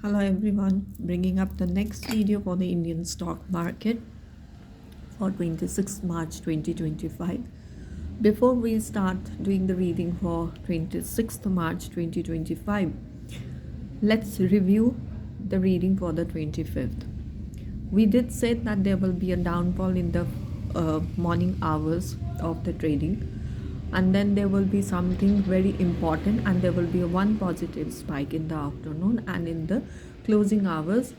Hello everyone, bringing up the next video for the Indian stock market for 26th March 2025. Before we start doing the reading for 26th March 2025, let's review the reading for the 25th. We did say that there will be a downfall in the morning hours of the trading, and then there will be something very important, and there will be one positive spike in the afternoon, and in the closing hours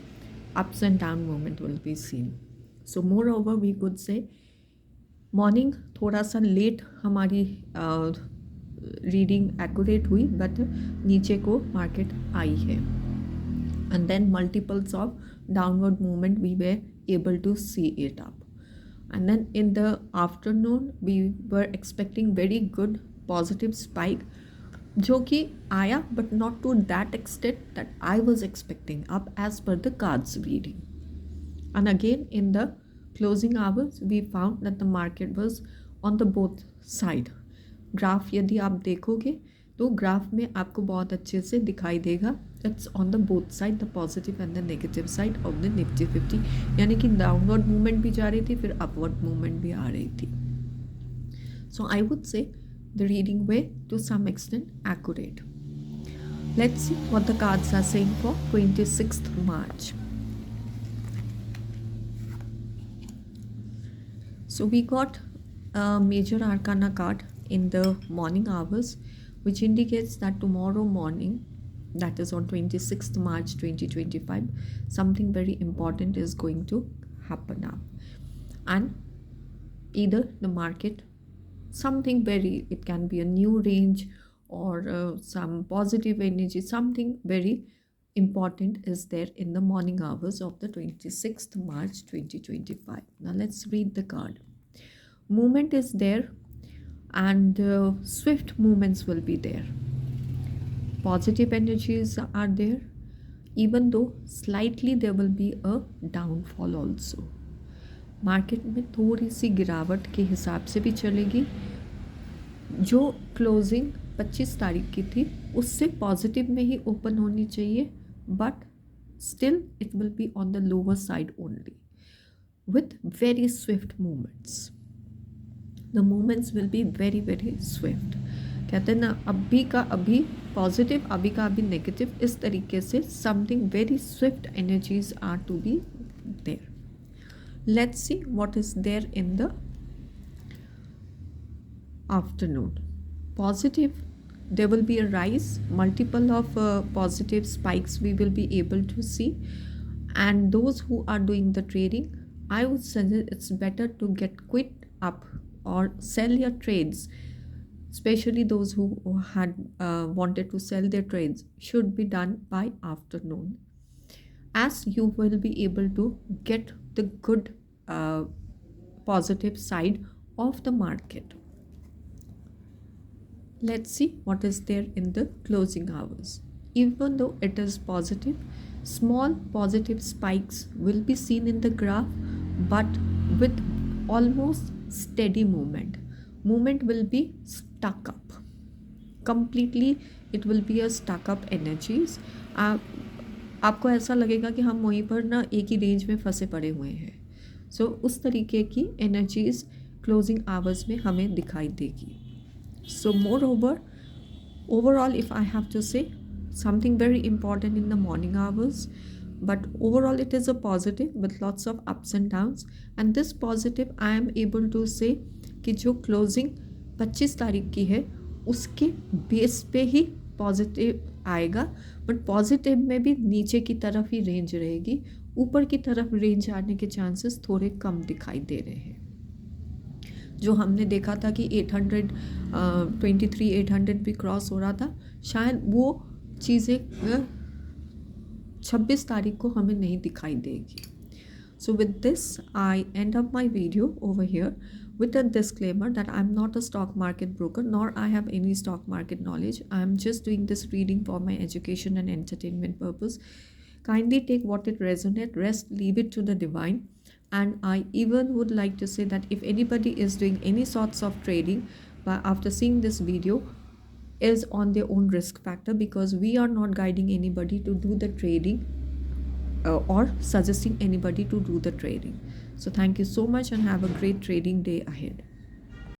ups and down movement will be seen. So moreover we could say morning थोड़ा सा late हमारी reading accurate हुई but नीचे को market आई है and then multiples of downward movement we were able to see it up and then in the afternoon we were expecting very good positive spike जो कि आया but not to that extent that I was expecting up as per the cards reading. And again in the closing hours we found that the market was on the both side. Graph यदि आप देखोगे तो graph में आपको बहुत अच्छे से दिखाई देगा it's on the both side the positive and the negative side of the Nifty 50 यानी कि डाउनवर्ड मूवमेंट भी जा रही थी फिर अपवर्ड मूवमेंट भी आ रही थी. So I would say the reading way to some extent accurate. Let's see what the cards are saying for 26th March. So we got a major arcana card in the morning hours which indicates that tomorrow morning, that is on 26th March 2025, something very important is going to happen now, and either the market, something very, it can be a new range or some positive energy, something very important is there in the morning hours of the 26th March 2025. Now let's read the card. Movement is there and swift movements will be there. Positive energies are there, even though slightly there will be a downfall also. Market में थोड़ी सी गिरावट के हिसाब से भी चलेगी. जो closing 25 तारीख की थी उससे पॉजिटिव में ही ओपन होनी चाहिए, but still it will be on the lower side only with very Swift movements. The movements will be very very Swift. कहते हैं ना, अभी का अभी पॉजिटिव, अभी का अभी नेगेटिव, इस तरीके से something very swift energies are to be there. Let's see what is there in the afternoon. Positive, there will be a rise, multiple of positive spikes we will be able to see, and those who are doing the trading, I would suggest it's better to get quit up or sell your trades, especially those who had wanted to sell their trades, should be done by afternoon, as you will be able to get the good positive side of the market. Let's see what is there in the closing hours. Even though it is positive, small positive spikes will be seen in the graph, but with almost steady movement. Movement will be stuck up. Completely it will be a stuck up energies. आपको ऐसा लगेगा कि हम वहीं पर ना एक ही range में फंसे पड़े हुए हैं. सो उस तरीके की एनर्जीज क्लोजिंग आवर्स में हमें दिखाई देगी. So moreover, overall if I have to say something very important in the morning hours, but overall it is a positive with lots of ups and downs, and this positive I am able to say कि जो closing 25 तारीख की है उसके base पे ही positive आएगा, but positive में भी नीचे की तरफ ही रेंज रहेगी. ऊपर की तरफ रेंज आने के चांसेस थोड़े कम दिखाई दे रहे हैं. जो हमने देखा था कि 800 भी क्रॉस हो रहा था, शायद वो चीज़ें 26 तारीख को हमें नहीं दिखाई देगी. So with this I and up my video over here with a disclaimer that I'm not a stock market broker, nor I have any stock market knowledge. I'm just doing this reading for my education and entertainment purpose. Kindly take what it resonates, rest leave it to the divine. And I even would like to say that if anybody is doing any sorts of trading after seeing this video, is on their own risk factor, because we are not guiding anybody to do the trading or suggesting anybody to do the trading. So thank you so much and have a great trading day ahead.